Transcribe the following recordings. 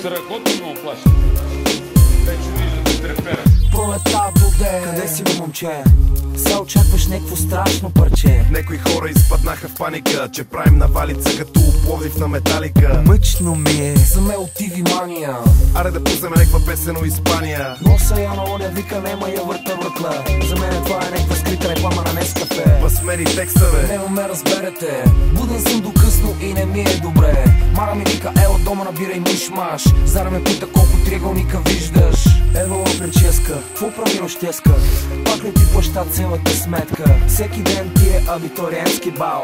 Страхотно ме оплаши. Вече виждате трепера. Пролета доде. Къде си, бе, момче? Се очакваш някакво страшно парче. Някои хора изпаднаха в паника, че правим навалица като Пловдив на Металика. Мъчно ми е, за мелтиви мания. Аре да пуснем някаква песен от Испания. Носа я на оня, вика нема я върта въртла. За мен това е някаква скрита реклама на Нескафе. Възмери текста, бе. Не ме разберете. Буден съм до късно и не ми е добре. Мара ми вика, ела дома набирай миш-маш. Зара ме пита колко триъгълника виждаш. Ева прическа, какво прави рощеска? Пак ли ти плаща цялата сметка? Всеки ден ти е абитуриентски бал,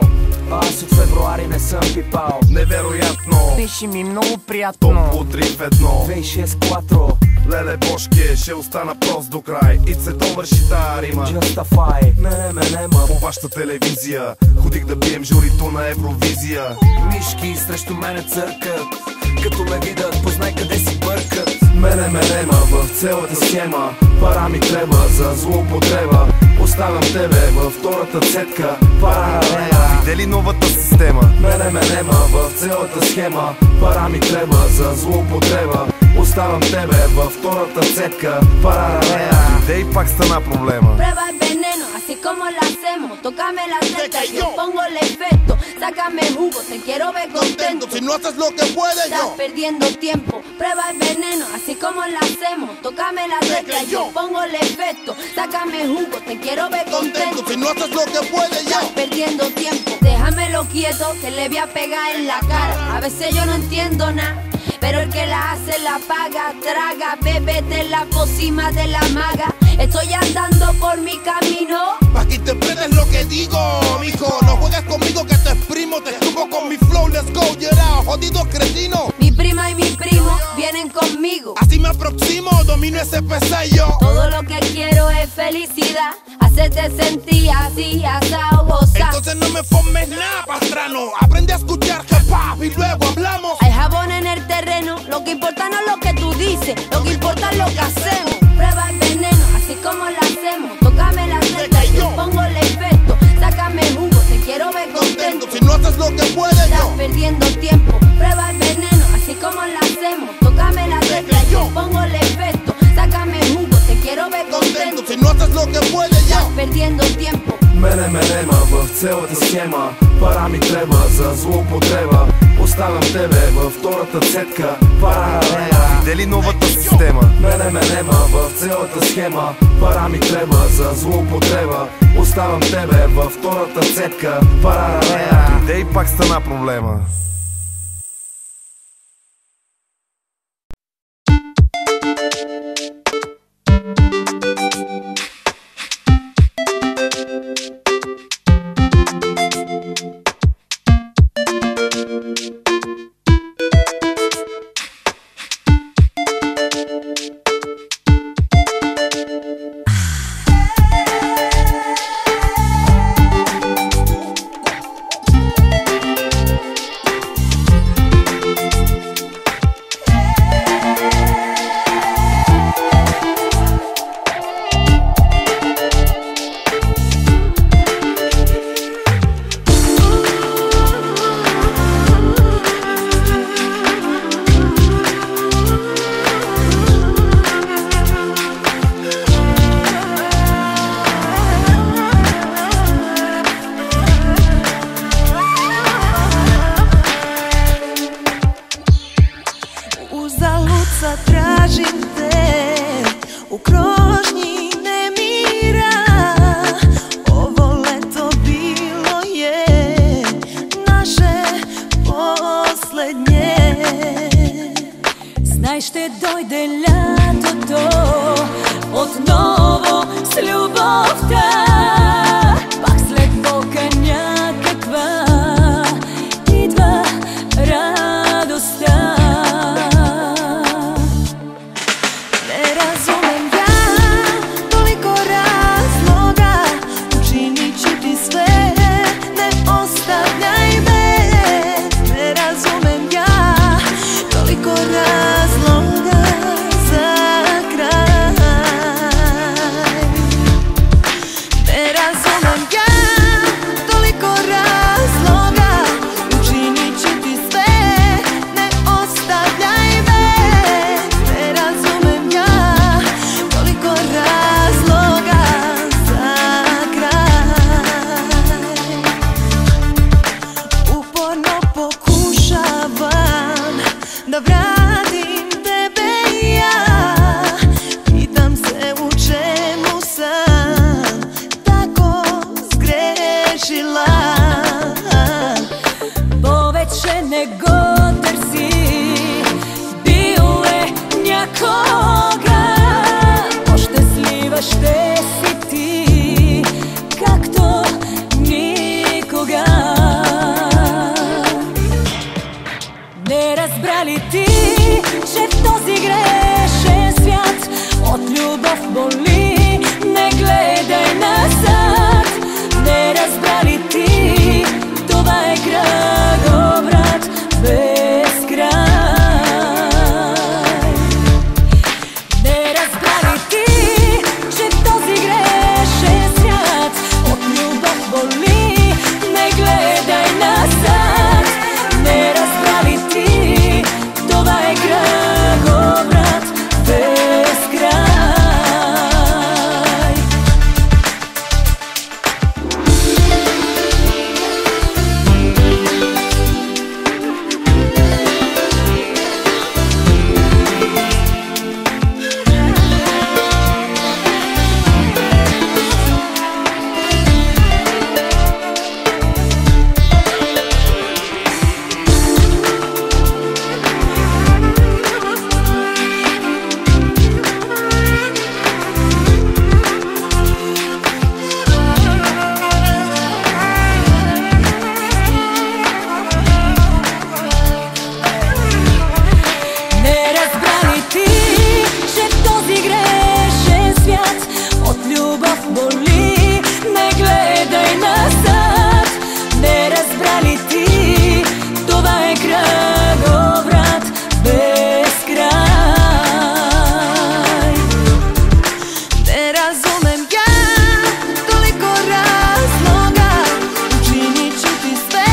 а аз от февруари не съм пипал. Невероятно, Пиши ми много приятно. Топло 3 в 1 2-6 кватро. Леле бошке, ще остана прост до край. И се довърши тая рима. Justify, мене нема. По вашата телевизия ходих да бием журито на Евровизия. Мишки срещу мене църкат, като ме видят, познай къде си бъркат. Мене нема в цялата схема. Пара ми трябва за злоупотреба. Оставям тебе във втората цетка. Парарея. Видели новата система? Мене нема в цялата схема. Пара ми трябва за злоупотреба. Оставям тебе във втората цетка. Парарея. Де и пак стана проблема. Prueba el veneno, así como lo hacemos. Tócame la teta y yo pongo el efecto. Sácame jugo, te quiero ver contento. Si no haces lo que puedes, Estás yo perdiendo tiempo. Prueba el veneno, así como lo hacemos. Tócame la teta y yo pongo el efecto. Sácame jugo, te quiero ver contento. Si no haces lo que puedes, yo Estás perdiendo tiempo. Déjamelo quieto, que le voy a pegar en la cara. A veces yo no entiendo nada, pero el que la hace la paga. Traga, bébete la pócima de la maga. Estoy andando por mi camino. pa' que interpretes lo que digo, mijo. No juegues conmigo que te exprimo. Te escupo con mi flow, let's go, yeah, jodido cretino. Mi prima y mi primo vienen conmigo. Así me aproximo, domino ese pesello. Todo lo que quiero es felicidad. Hacerte sentir así, asao, gozar. Entonces no me formes nada, pastrano. Aprende a escuchar hip hop y luego hablamos. Hay jabón en el terreno. Lo que importa no es lo que tú dices, lo que importa es lo que hacemos. Prueba el veneno, así como lo hacemos. Tócame la teta y yo pongo el efecto. Sácame jugo, te quiero ver contento. Si no haces lo que puedes, Estás yo perdiendo tiempo. Prueba el veneno, así como lo hacemos. Tócame la teta y yo pongo el efecto. Sácame jugo, te quiero ver contento. Si no haces lo que puedes, yo Estás perdiendo tiempo. Мене нема в цялата схема. Пара ми трябва за злоупотреба. Оставям тебе във втората цетка. Парарея. Видели новата система? Мене нема в цялата схема. Пара ми трябва за злоупотреба. Оставям тебе във втората цетка. Парарея. Де и пак стана проблема. Ще дойде лятото отново с любовта. Пак след болка някаква идва радостта. Неразумен я, толико разлога. Ученичи све не оставяй ме. Неразумен я, толико разлога за край. Неразумен да vratím tebe ja. Pitam se u čemu sam tako zgrešila. Повече не го търси, бил е някога. По-щастлива ще си ти, както никога. Не разбра ли ти, че в този грешен свят от любов боли? Не гледай назад. Не разбра ли ти, това е кръговрат без край. Не разбра ли ти, че в този грешен свят от любов боли? Не гледай назад. Не разбра ли ти, това е кръговрат без край. Не разбра ли ти, че в този грешен свят от любов боли? Не гледай назад. Не разбра ли ти, това е кръговрат без край. Не разумем я toliko razloga, učinit ću ti sve,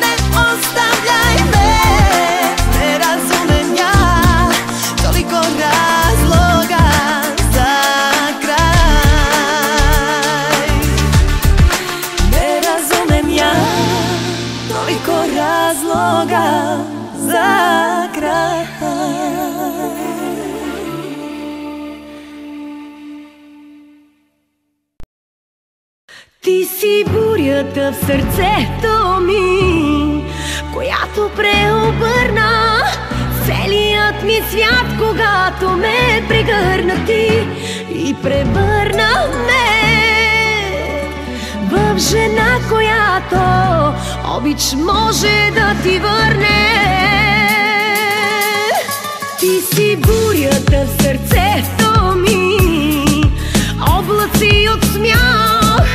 ne ostavljaj me. Ne razumem ja toliko razloga za kraj. Ne razumem ja toliko razloga za kraj. Ти си бурята в сърцето ми, която преобърна целият ми свят, когато ме прегърна ти и превърна ме в жена, която обич може да ти върне. Ти си бурята в сърцето ми, облаци от смях,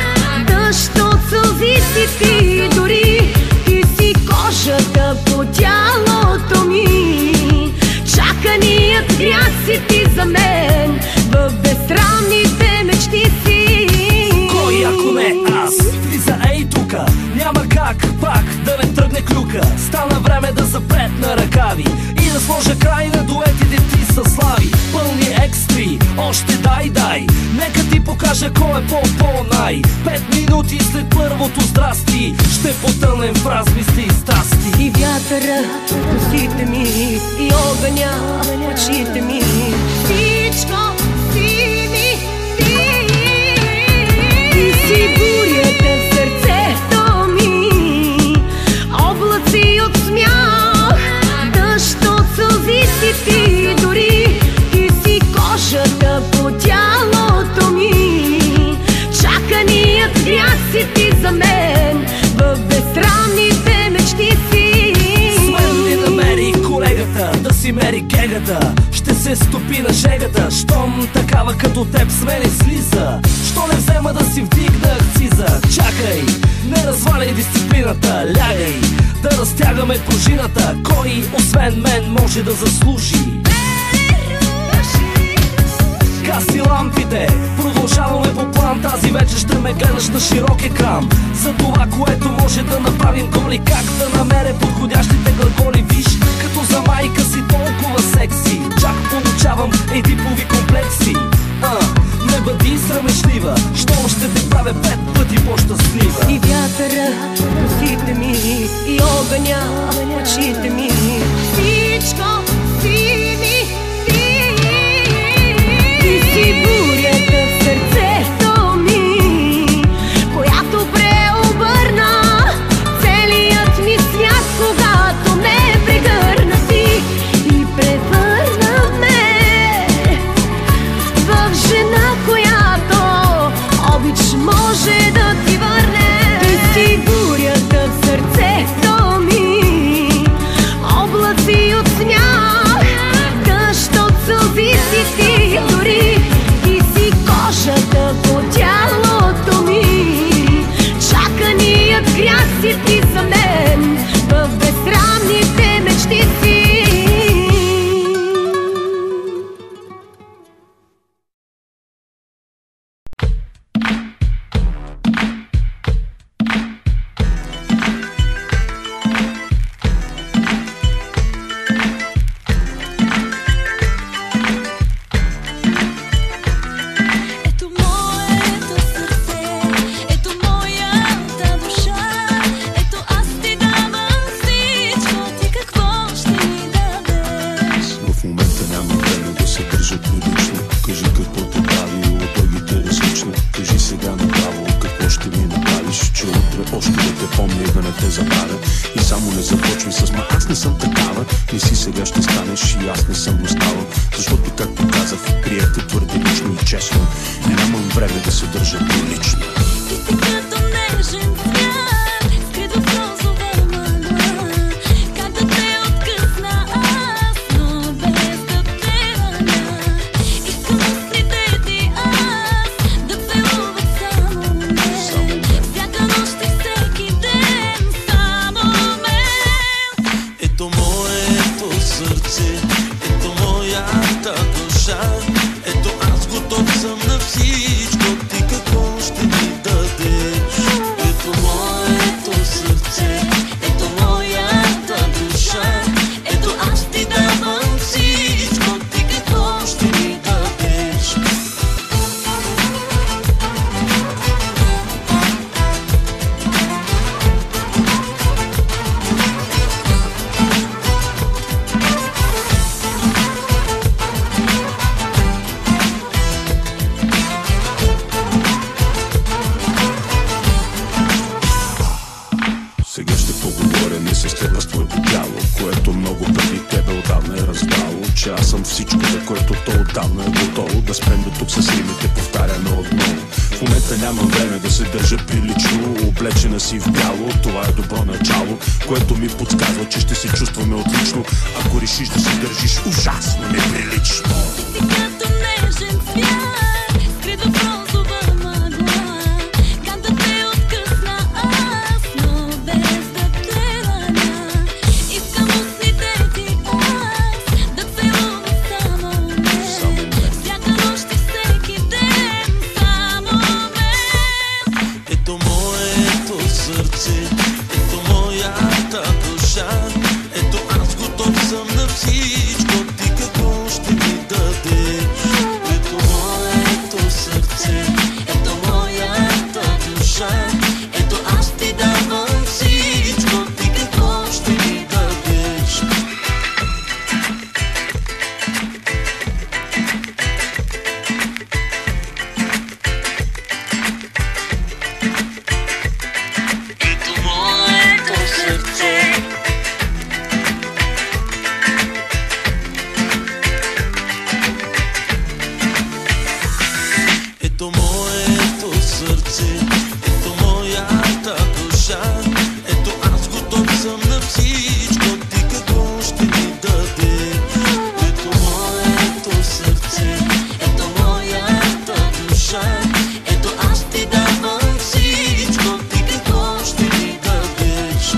дъжд от сълзи си ти, дори ти си кожата по тялото ми. Чаканият грях си ти за мен, в безсрамните мечти си. Кой ако не аз? Влиза ей тука, няма как пак да не тръгне клюка. Стана време да запретна ръкави и да сложа край на дуетите ти със слави. Пълни екстри, още дай. Нека ти покажа кой е по-най. 5 минути след първото здрасти ще потънем в размисли и страсти. И вятъра в косите ми, и огъня в очите ми, всичко си ми ти. Ти си бурята в сърцето ми, облаци от смях, дъжд от сълзи си ти, дори ти си кожата по тялото ми. Чаканият грях си ти за мен, в безсрамните мечти си. С мен не намери колегата да си мери гегата. Ще се стопи на жегата, щом такава като теб с мене слиза. Що не взема да си вдигна акциза? Чакай, не разваляй дисциплината, лягай да разтягаме пружината. Кой освен мен може да заслужи? Гаси лампите, продължаваме по план. Тази вечер ще ме гледаш на широк екран. За това, което може да направим голи, как да намеря подходящите глаголи. Виж, като за майка си толкова секси, чак получавам едипови комплекси. Не бъди срамешлива, щом ще те правя 5 пъти по-щастлива. И вятъра в косите ми, и огъня в очите ми, всичко забравя. И само не започвай с ма аз не съм такава. Не си сега ще станеш и аз не съм оставал. Защото, както казах, приехте твърде лично и честно. Не нямам време да се държа прилично. Ти си като нежен цвят, скрит в розова мъгла. Как да те откъсна аз, но без да те раня. Искам устните ти аз да целуват само мен. Всяка нощ и всеки ден само мен. Ето моето сърце, ето моята душа. Ето аз готов съм на всичко, ти какво ще ми дадеш? Ето моето сърце, ето моята душа. Ето аз ти давам всичко, ти какво ще ми дадеш? Сега ще поговоря не с теб, с твоето тяло, което много преди тебе отдавна е разбрало, че аз съм всичко, за което то отдавна е готово. Да спрем до тук с римите, повтаряме отново. В момента нямам време да се държа прилично, облечена си в бяло, това е добро начало, което ми подсказва, че ще се чувстваме отлично, ако решиш да се държиш ужасно неприлично. Ти си като нежен цвят, скрит в розова мъгла. Как да те откъсна аз, но без да те раня. Искам устните ти аз да целуват само мен. Всяка нощ и всеки ден само мен. Ето моето сърце, ето моята душа. Ето аз готов съм на всичко, ти какво ще ми дадеш? Ето моето сърце, ето моята душа. Ето аз ти давам всичко, ти какво ще ми дадеш? Ето моето сърце. Ето моето сърце, ето моята душа. Ето аз готов съм на всичко, ти какво ще ми дадеш? Ето моето сърце, ето моята душа. Ето аз ти давам всичко, ти какво ще ми дадеш?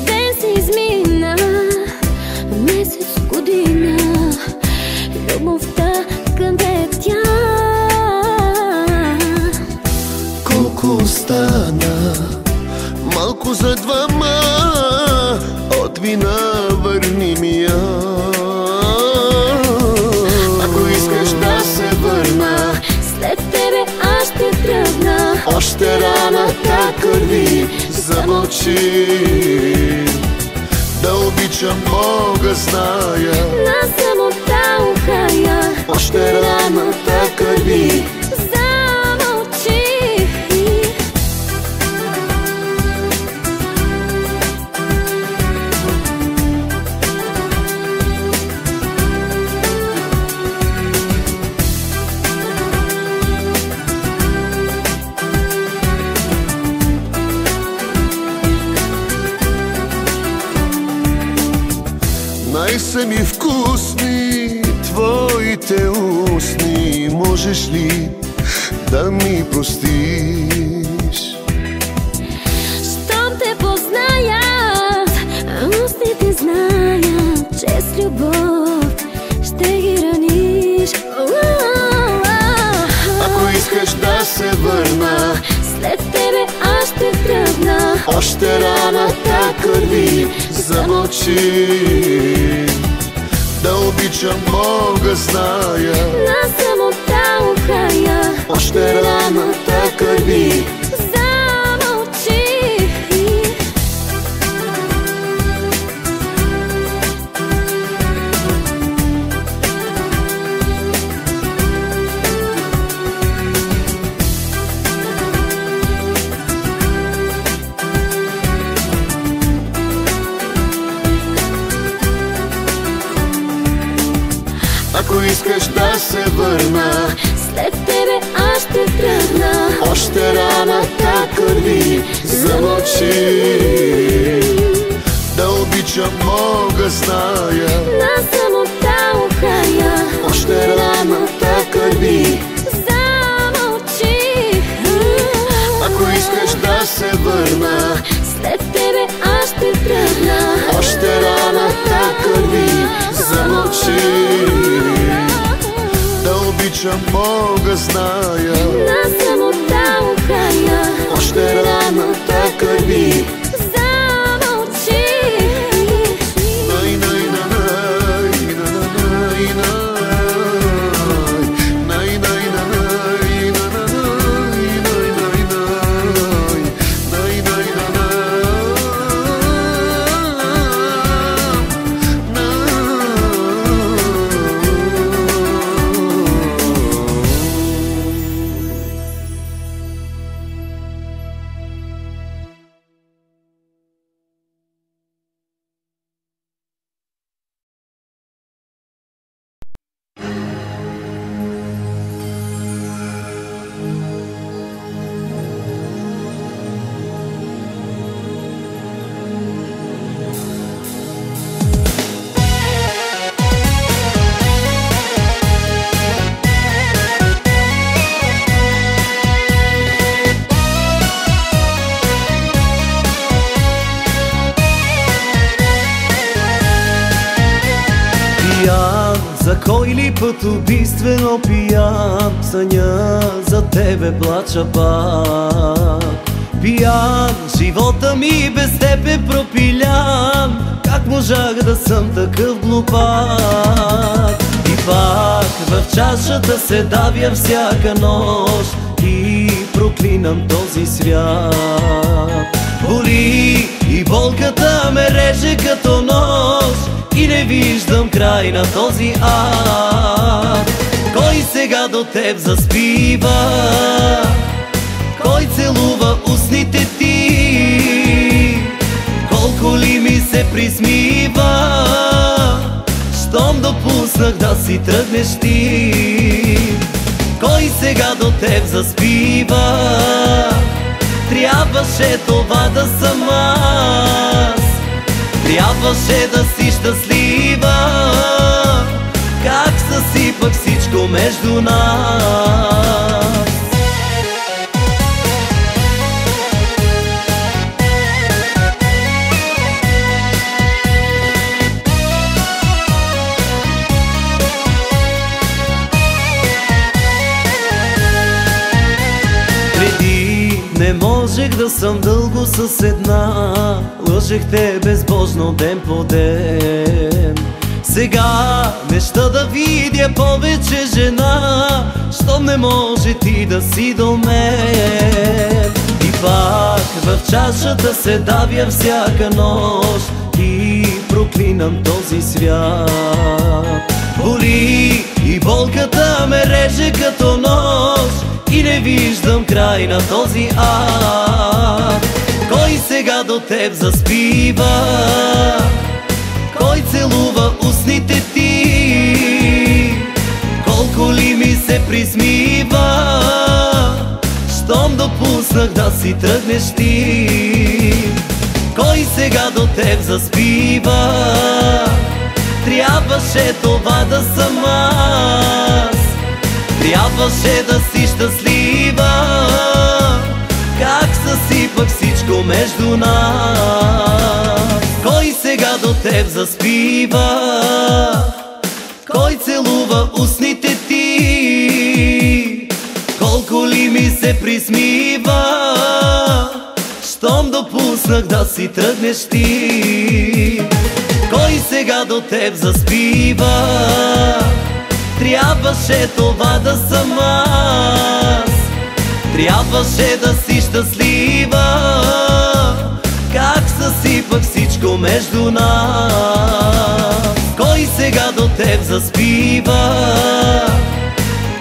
Ден се измина, месец, година, любовта къде тя? Колко остана, малко за двама, от вина върни ми я. Ако искаш да се върна, След тебе аз ще тръгна. още раната кърви замълчи. Да обичам Бога зная, На самота ухая, още раната кърви. замълчи. Най-са ми вкусни твоите устни, можеш ли да ми простиш? Щом те познаят, устните знаят, че с любов ще ги раниш. още раната кърви. Замълчи, да обичам мога, зная, на самота ухая. още раната кърви. Ако искаш да се върна, след тебе аз ще тръгна. още раната кърви. Замълчи, да обичам мога, зная, на самота ухая. още раната кърви. Замълчи, ако искаш да се върна, след тебе аз ще тръгна. още раната кърви. Замълчи, да обичам мога, зная, на самота ухая. още раната кърви. За кой ли път убийствено пиян, съня за тебе плача пак. Пиян, живота ми без теб е пропилян, как можах да съм такъв глупак? И пак в чашата се давя всяка нощ и проклинам този свят. Боли и болката ме реже като нож и не виждам край на този ад. Кой сега до теб заспива? Кой целува устните ти? Колко ли ми се присмива, щом допуснах да си тръгнеш ти? Кой сега до теб заспива? Трябваше това да съм аз, трябваше да си щастлива. Как съсипах всичко между нас? Не можех да съм дълго с една, лъжех те безбожно ден по ден. Сега не ща да видя повече жена, щом не може ти да си до мен. И пак в чашата се давя всяка нощ и проклинам този свят. Боли и болката ме реже като нож и не виждам край на този ад. Кой сега до теб заспива? Кой целува устните ти? Колко ли ми се присмива, щом допуснах да си тръгнеш ти? Кой сега до теб заспива? Трябваше това да съм аз, трябваше да си щастлива. Как съсипах всичко между нас? Кой сега до теб заспива? Кой целува устните ти? Колко ли ми се присмива, щом допуснах да си тръгнеш ти. Кой сега до теб заспива? Трябваше това да съм аз. Трябваше да си щастлива. Как съсипах всичко между нас. Кой сега до теб заспива?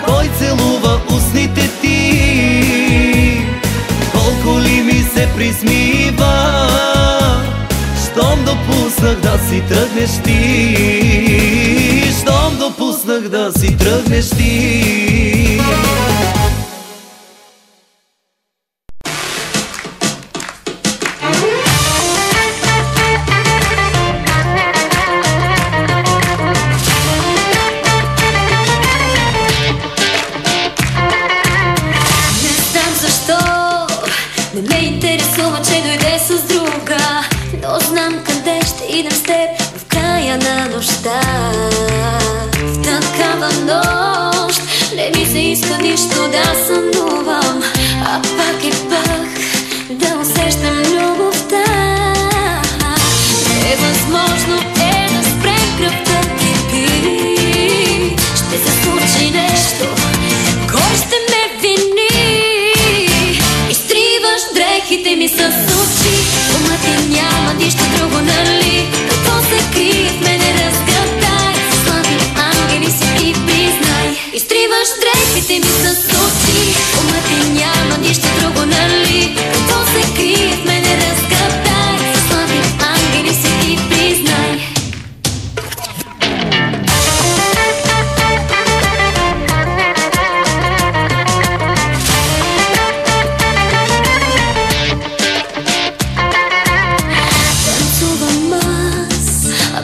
Кой целува устните ти? Колко ли ми се присмива, щом допуснах да си тръгнеш ти. Щом допуснах да си тръгнеш ти. В такава нощ не ми се иска нищо да сънувам, а пак и пак да усещам любовта. Невъзможно е да спрем кръвта ти пи. Ще се случи нещо, кой ще ме вини? Изтриваш дрехите ми с очи, ума ти няма нищо друго, нали? Какво се крие в мене, разгадай. Слаби ангели си ти признай. Изтриваш дрехите ми с очи, ума ти няма нищо друго, нали? Какво се крие в мене, разгадай. Слаби ангели си ти признай.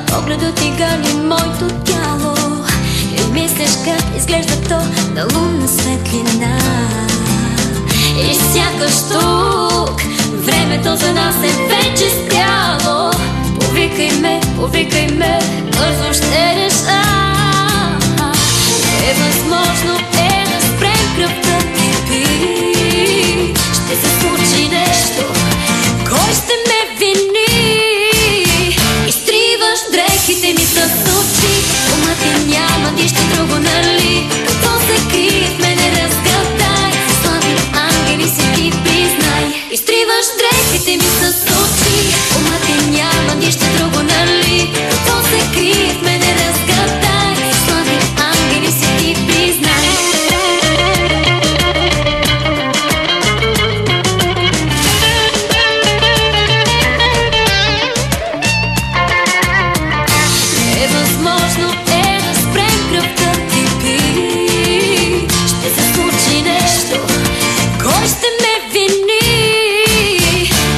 Погледът ти гали моето тяло и мислиш как изглежда то на лунна светлина. И сякаш тук времето за нас е вече спряло. Повикай ме, бързо ще реша. Невъзможно е да спрем кръвта ти пи. Ще се случи нещо, кой ще ме вини? Изтриваш дрехите ми с очи, ума ти няма нищо друго, нали? Какво се крие в мене, разгадай. Слаби ангели си ти признай. Изтриваш дрехите ми с очи, ума ти няма нищо друго, нали? Какво се крие в мене, разгадай. Слаби ангели си ти признай. Невъзможно е да спрем кръвта ти пи. Ще се случи нещо, кой ще ме вини?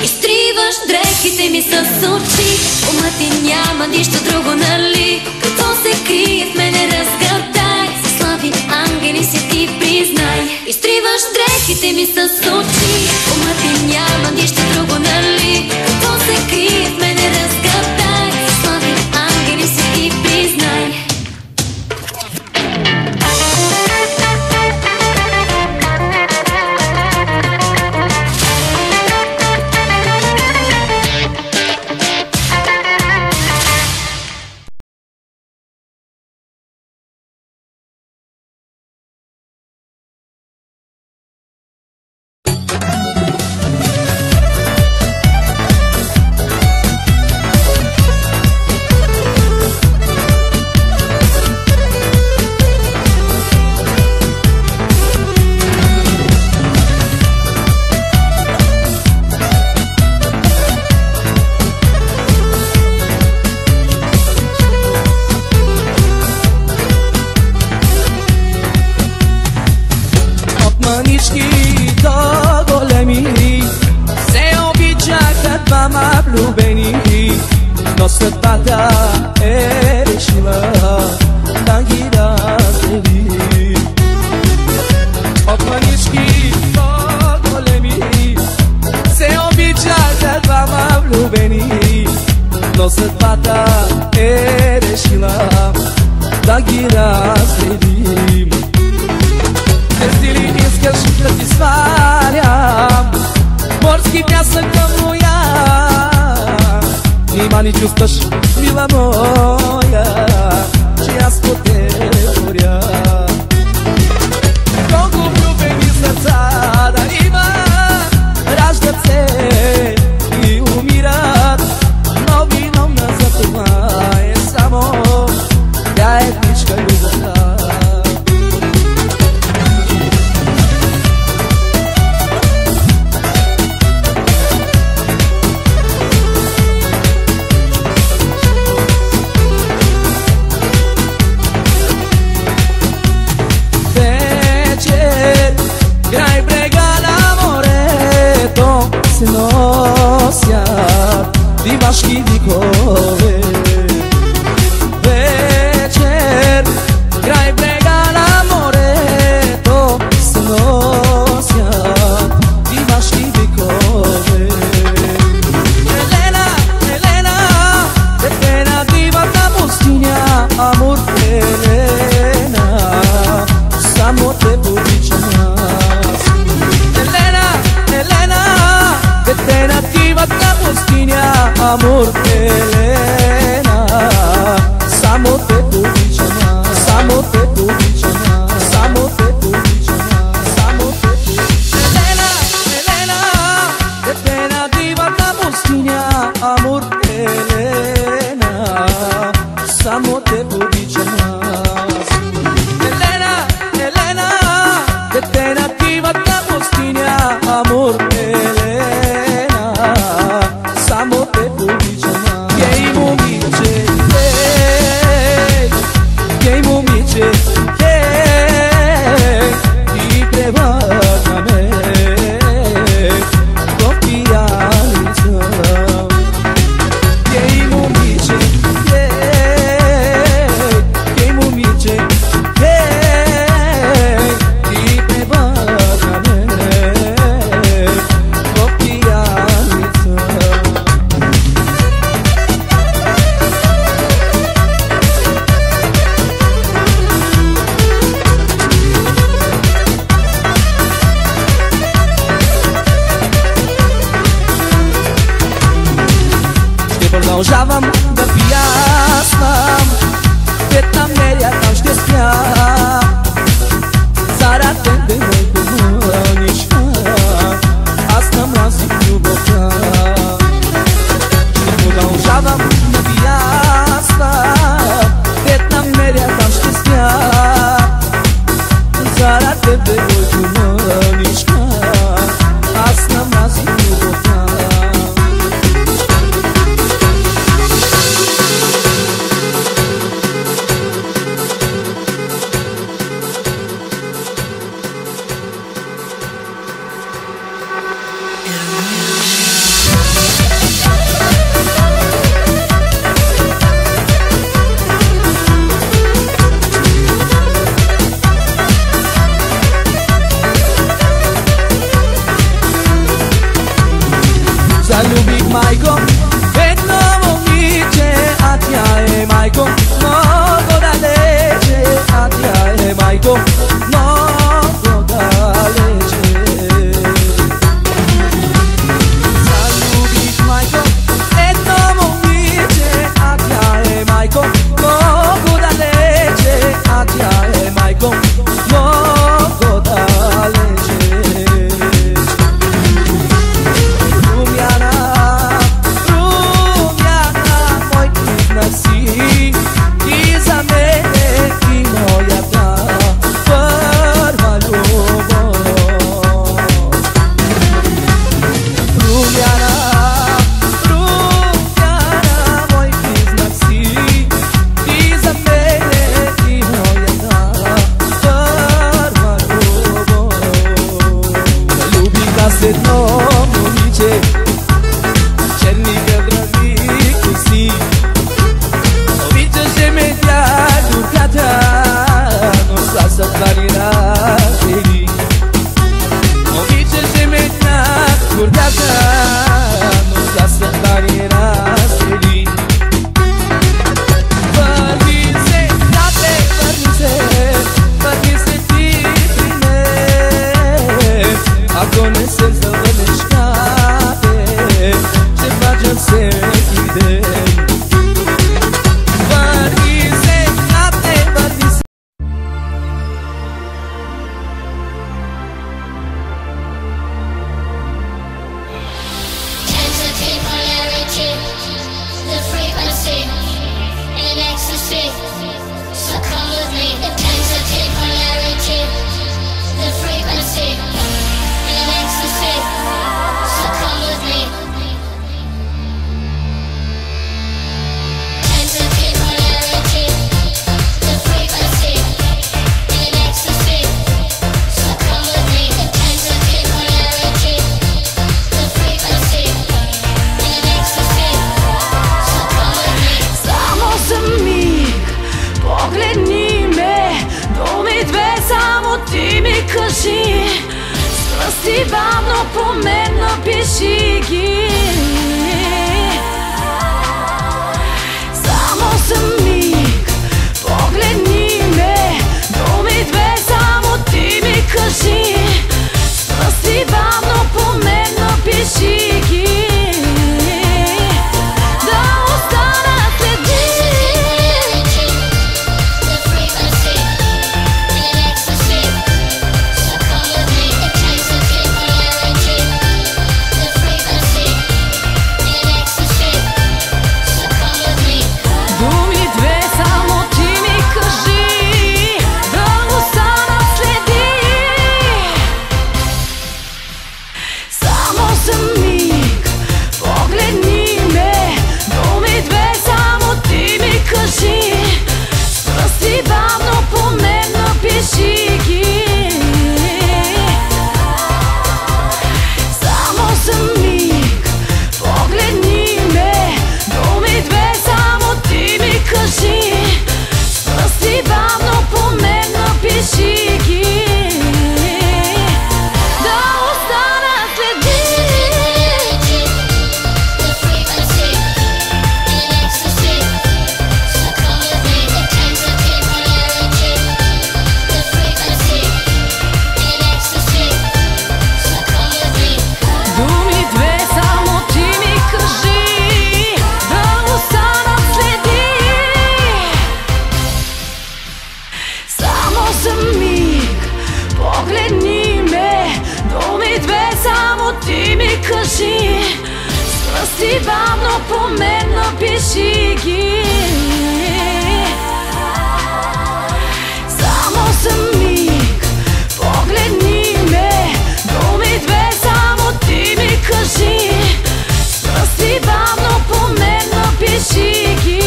Изтриваш дрехите ми с очи, ума ти няма нищо друго, нали? Какво се крие в мене, разгадай. Слаби ангели си ти признай. Изтриваш дрехите ми с очи, ума ти няма нищо друго, нали? Какво се крие в мене, разгадай. Слаби ангели си ти признай. Но съдбата е решила да ги раздели. От мънички по-големи се обичаха двама влюбени, но съдбата е решила да ги разделим. Ести ли искаш да ти сварям морски пясък към моя. Нима не чувстваш, мила моя, че аз по тебе горя. Колко влюбени сърца да има, раждат се и умират, но виновна за това е само тя е книжка любовта. Край брега на морето се носят дивашки викове. Вечер край брега на морето се носят дивашки викове. Елена, Елена, дете на дивата пустиня, Амур Елена, само те обичам. Дете на дивата пустиня, Амур Елена, само те обичам, само те обичам, само те обичам, само те обичам. Елена, Елена, дете на дивата пустиня, Амур Елена, само те обичам. Елена, Елена, дете на дивата пустиня, Амур Елена, само те обичам. Гей момиче, гей, гей момиче, гей, ти превърна ме в пияница. Гей момиче, гей, гей момиче, гей, ти превърна ме в пияница. Ще продължавам да пиясвам, те там меря, там ще спя. Зарад тебе, моето мъничка, аз намразих любовта. Ще продължавам да пиясвам, те там меря, там ще спя. Зарад тебе, моето мъничка, аз намразих любовта. Залюбих майко едно момиче, а тя е майко много далече, а тя е майко много далече. Залюбих майко едно момиче, а тя е майко много далече, а тя е майко много далече. Ти за мене и моята очи, с пръсти бавно по мен напиши ги. Само за миг погледни ме, думи две само ти ми кажи, с пръсти бавно по мен напиши ги.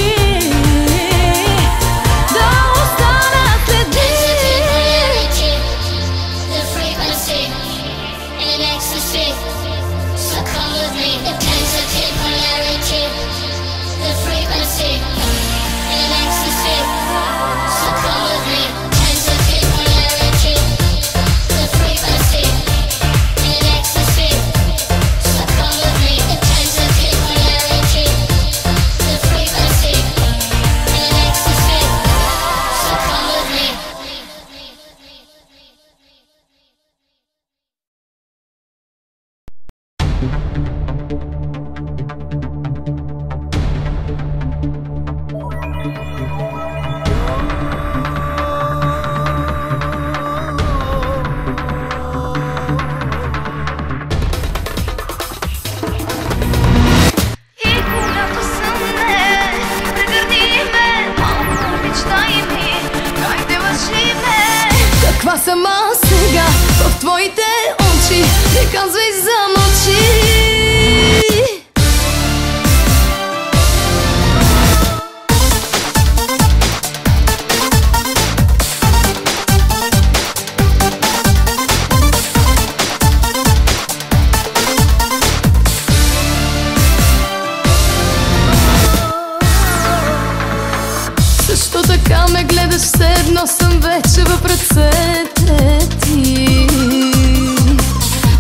Каква сама сега в твоите очи, не казвай замълчи. Защо така ме гледаш, все едно съм вече в ръцете ти?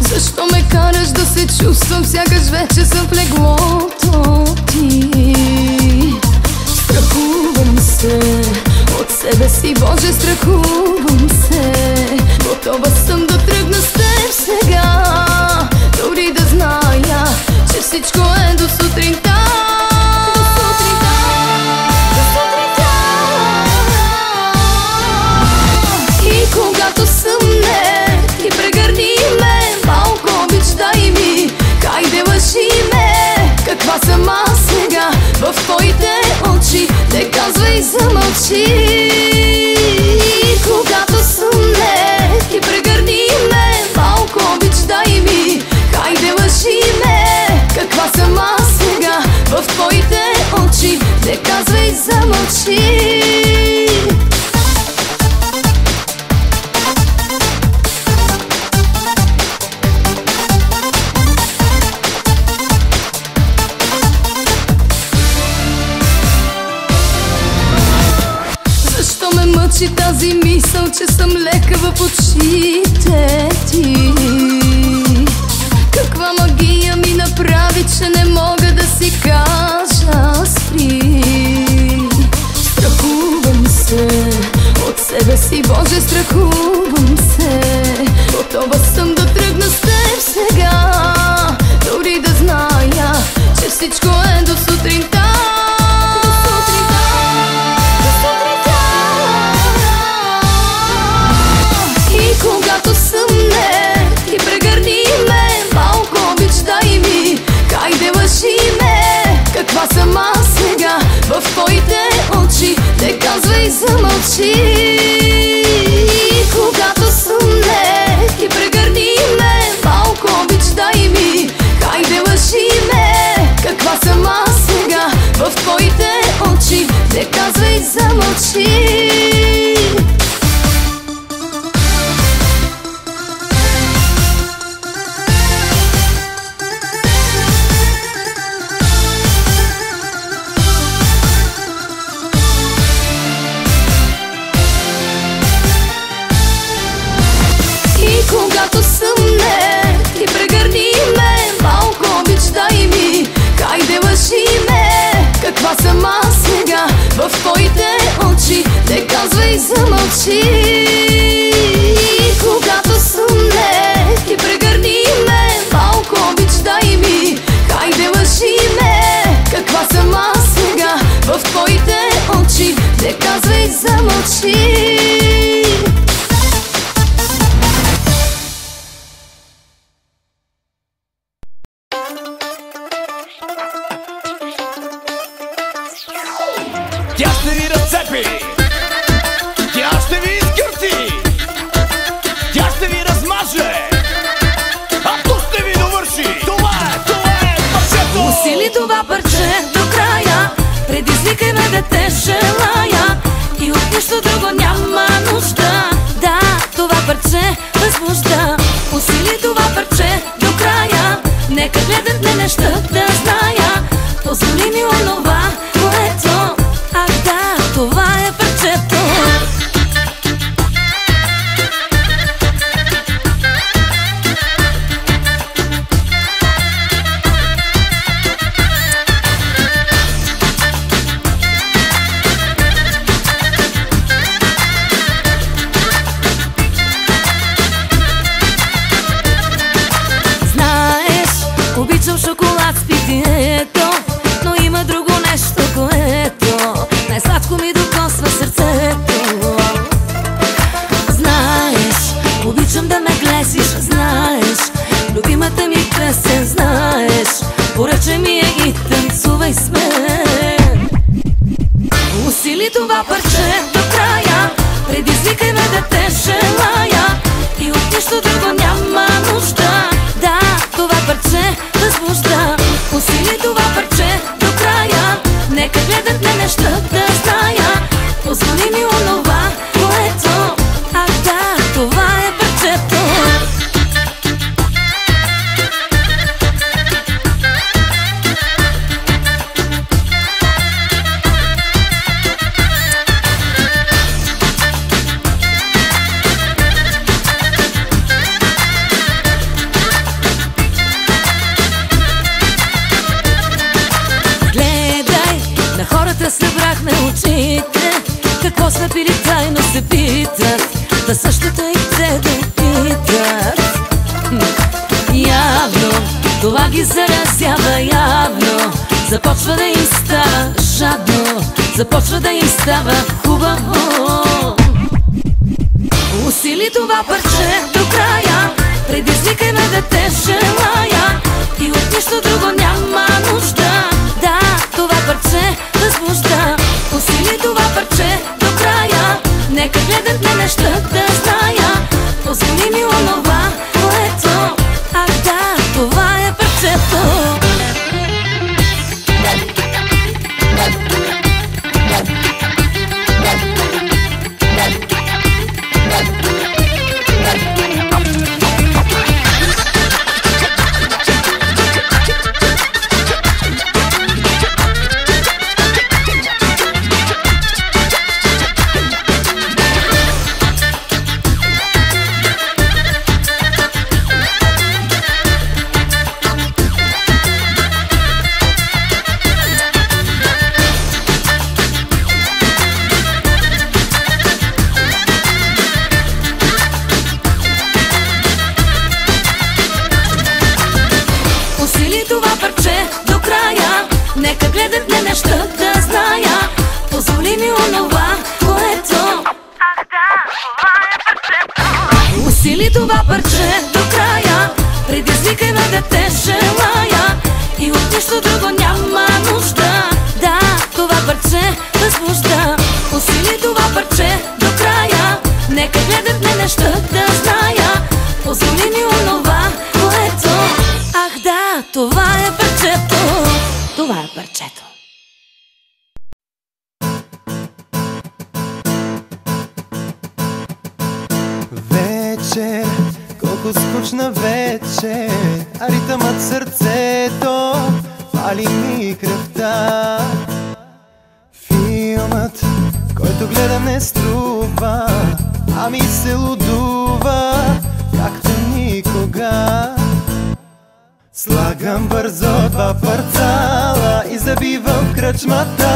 Защо ме караш да се чувствам, сякаш вече съм в леглото ти? Страхувам се от себе си, Боже, страхувам се. Готова съм да тръгна с теб сега, дори да зная, че всичко е до сутринта. Когато съмне, ти прегърни ме, малко обич дай ми, хайде лъжи ме. Каква съм аз сега в твоите очи, не казвай замълчи. Когато съмне, ти прегърни ме, малко обич дай ми, хайде лъжи ме. Каква съм аз сега в твоите очи, не казвай замълчи. Тази мисъл, че съм лека в очите ти. Каква магия ми направи, че не мога да си кажа спри. Страхувам се от себе си, Боже, страхувам се. Готова съм да тръгна с теб сега, дори да зная, че всичко е до сутринта. Когато съмне, ти прегърни ме, малко обич дай ми, хайде лъжи ме. Каква съм аз сега в твоите очи, не казвай замълчи. Когато съмне, ти прегърни ме, малко обич дай ми, хайде лъжи ме. Каква съм аз сега в твоите очи, не казвай замълчи. Когато съмне, ти прегърни ме, малко обич дай ми, хайде лъжи ме. Каква съм аз сега в твоите очи, не казвай замълчи. Когато съмне, ти прегърни ме, малко обич дай ми, хайде лъжи ме. Каква съм аз сега в твоите очи, не казвай замълчи. Тя ще ви разцепи, тя ще ви изгърти, тя ще ви размаже, а то ще ви довърши. Това е парчето. Усили това парче до края, предизвикай ме да те желая и от нищо друго няма нужда. Да, това парче възбужда. Усили това парче до края, нека гледат ме нещата да зная. Позволи ми онова, което, ах да, това е парчето. Обичам шоколад с питието, но има друго нещо, което най-сладко ми докосва сърцето. Знаеш, обичам да ме глесиш, знаеш, любимата ми песен, знаеш, поръчай ми я и танцувай с мен. Усили това парче до края, предизвикай ме да те желая и от нищо друго няма нужда. Да, това парче възбужда. Усили това парче до края, нека гледат ме нещата да зная. Позволи ми онова, което, ах да, това е парчето. Събрахме очите, какво сме пили тайно се питат, да същото и те да питат. Явно това ги заразява, явно започва да им става жадно, започва да им става хубаво. Усили това парче до края, предизвикай ме да те желая и от нищо друго няма нужда. Да, това парче възбужда. Усили това парче до края, нека гледат ме нещата да зная. Позволи ми онова, което, ах да, това е парчето. Нека гледат ме нещата да зная. Позволи ми онова, което, ах да, това е парчето. Усили това парче до края, предизвикай ме да те желая и от нищо друго няма нужда. Да, това парче възбужда. Усили това парче до края, нека гледат ме нещата да зная. Позволи ми онова, което, ах да, това е парчето. Това е парчето. Вечер, колко скучна вечер, а ритъмът сърцето пали ми кръвта. Филмът, който гледам не струва, ами се лудува, както никога. Слагам бързо два парцала и забивам в кръчмата.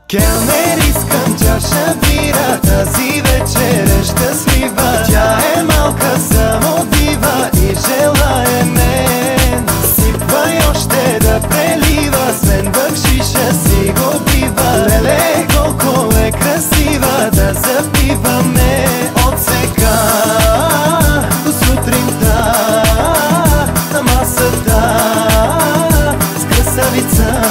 Келнер, искам чаша бира, тази вечер е щастлива. Тя е малка, само дива и желае мен. Сипвай още да прелива, с мен бъкшиша си го бива. Леле, колко е красива, да запиваме от сега до сутринта на масата с красавица.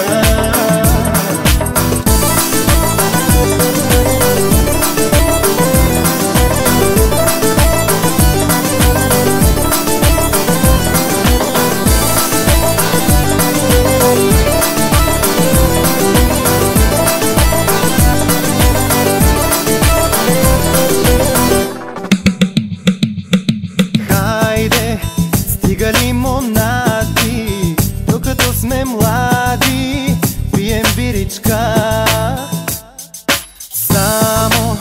стига лимонади, докато сме млади, пием биричка. Само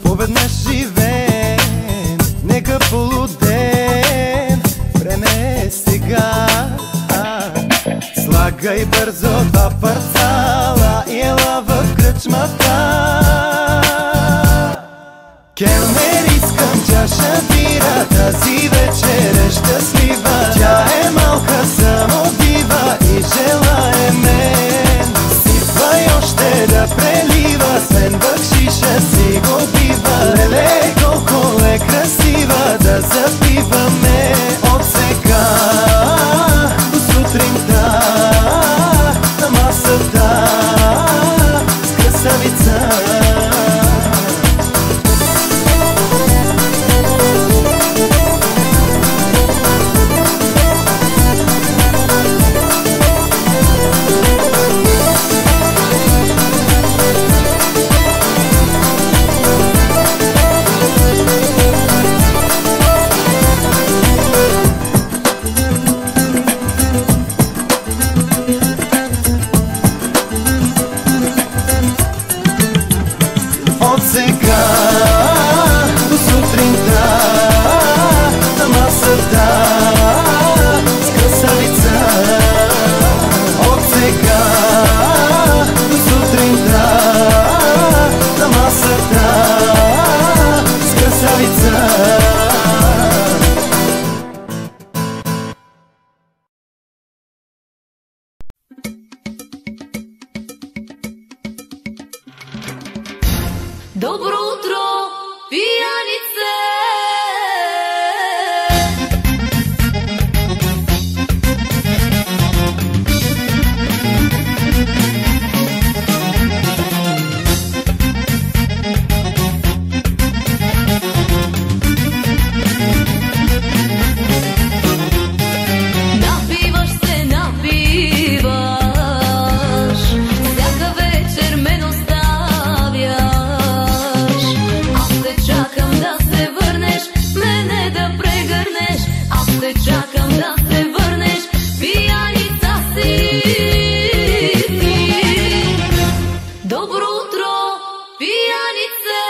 поведнъж живеем, нека полуден, време е сега. Слагай бързо два парцала и ела в кръчмата. Келнер, искам чаша бира, тази вечер е щастлива. Тя е малка, само дива и желае мен. Сипвай още да прелива, свен бакшиша си го бива. Леле, колко е красива, да запиваме от сега до сутринта на масата с красавица. От сега до сутринта на масата с красавица. От сега до сутринта на масата с красавица. Добро утро, пиянице! Напиваш се, напиваш, всяка вечер мен оставяш. Аз те чакам да се върнеш, мене да прегърнеш. Аз те чакам да се върнеш, пияница си ти. Добро утро, пиянице!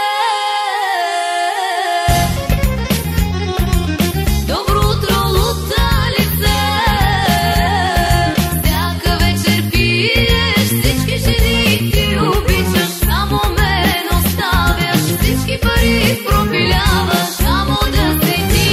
Добро утро, луталице! Всяка вечер пиеш, всички жени ти обичаш, само мен оставяш, всички пари пропиляваш, само да си ти.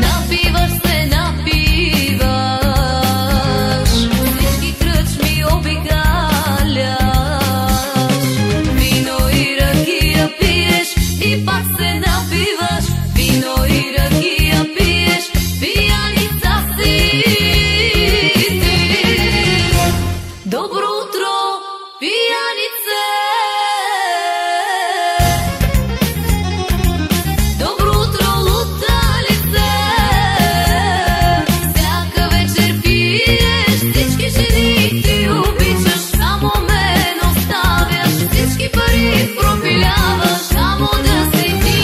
Напиваш се, напиваш, всички кръчми обикаляш. Вино и ракия пиеш и пак се напиваш. Вино и ракия пиеш, пияница си ти. Добро утро, пиянице! Добро утро, луталице! Всяка вечер пиеш, всички жени ти обичаш, само мен оставяш, всички пари пропиляваш, само да си ти.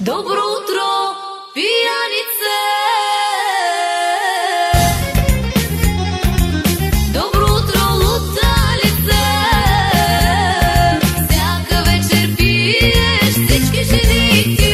Добро утро, пиянице! Добро утро, луталице! Всяка вечер пиеш, всички жени ти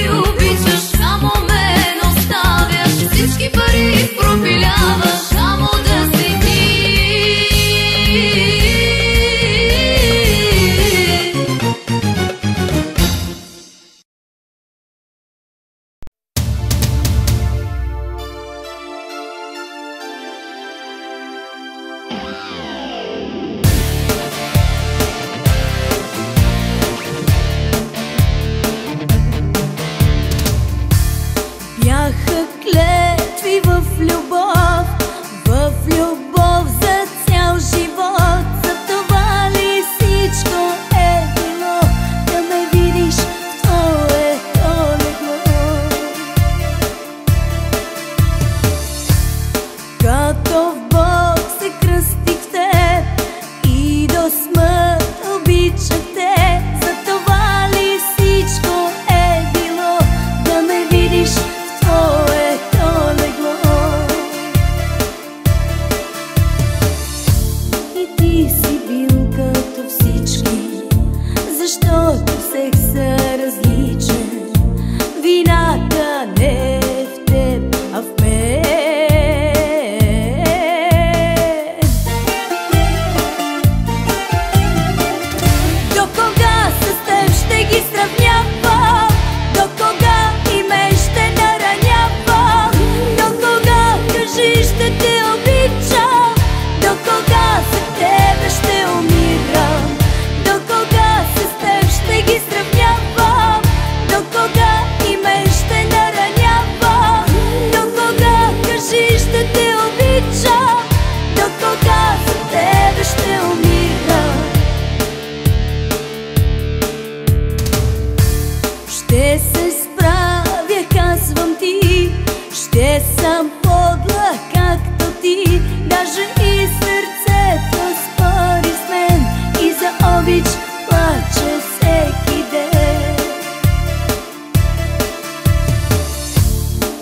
Ще съм подла както ти, даже и сърцето спори с мен и за обич плаче всеки ден.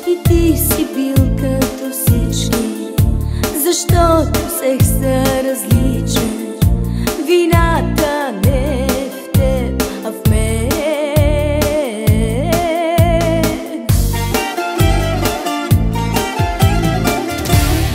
И ти си бил като всички, защото всех са различен. Вината не е в теб, а в мен.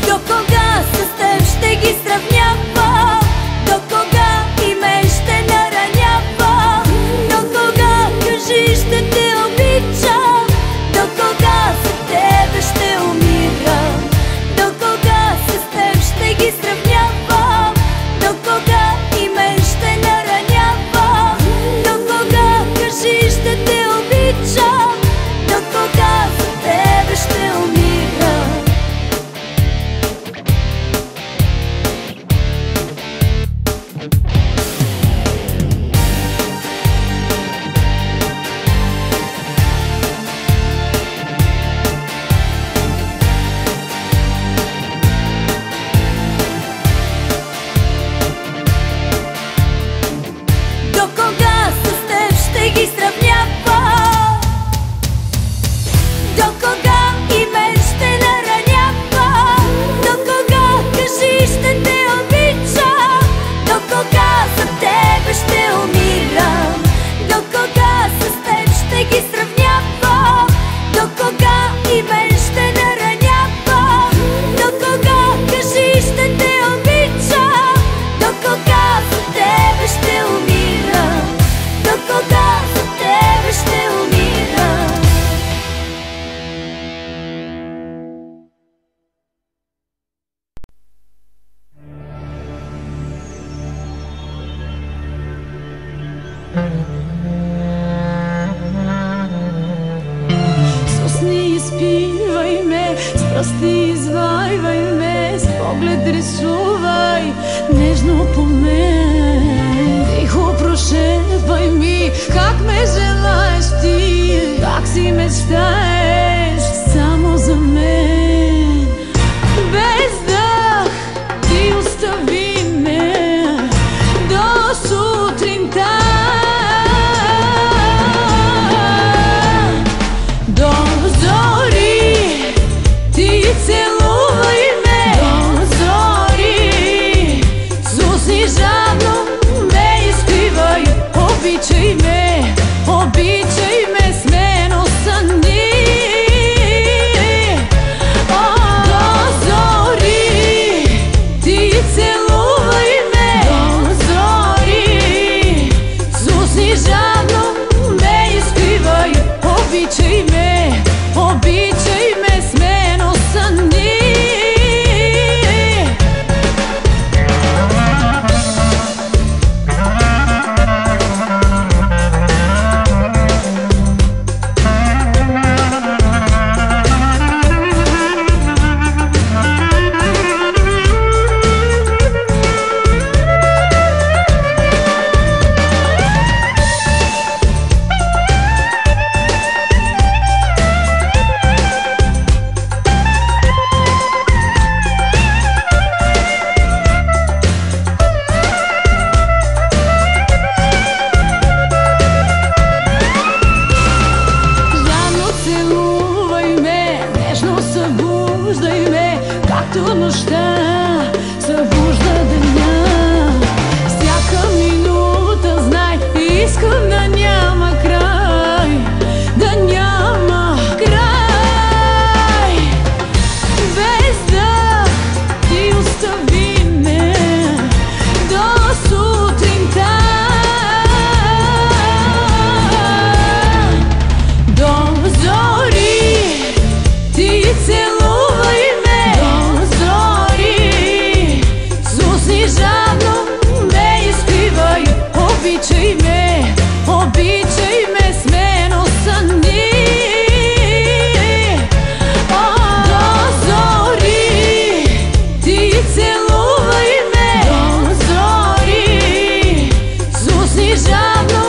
До кога с теб ще ги сравнявам? До кога и мен ще наранявам? До кога, кажи, ще те обичам? До кога за тебе ще умирам? До кога с теб ще ги сравнявам? До кога и мен ще наранявам? До кога, кажи, ще те обичам? До кога за тебе ще умирам? До кога с теб ще ги сравнявам? До кога и мен ще наранявам? До кога, кажи, ще те обичам? До кога за тебе ще умирам? До кога с теб ще ги сравнявам? До кога и мен ще наранявам? До кога, кажи, ще те обичам? До кога за тебе ще умирам? До кога за тебе ще умирам? С усни изпивай ме, с пръсти извайвай ме, с поглед рисувай нежно по мен. Тихо прошепвай ми, как ме желаеш ти, как си мечтаеш само за мен. Без дъх ти остави ме до сутринта. До зори ти целувай ме, до зори с усни жадно ме изпивай. Обичай ме, обичай ме, с мен остани. До зори ти целувай ме, до зори с усни жадно ме изпивай. Обичай ме, обичай ме, с мен остани. Явно целувай ме, нежно събуждай ме, както нощта събужда деня. Всяка минута знай, искам да няма край, да няма край. Без дъх ти остави ме до сутринта. До зори ти целувай ме, до зори с усни жадно ме изпивай. Обичай ме, обичай ме, с мен остани. До зори ти целувай ме, до зори с усни жадно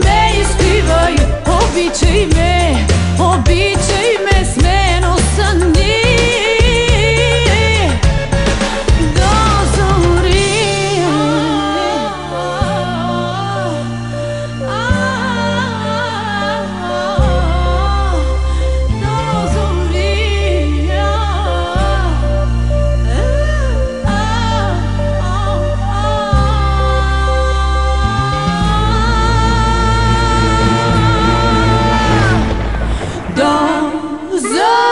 ме изпивай. Обичай ме, обичай ме, с мен остани. Don't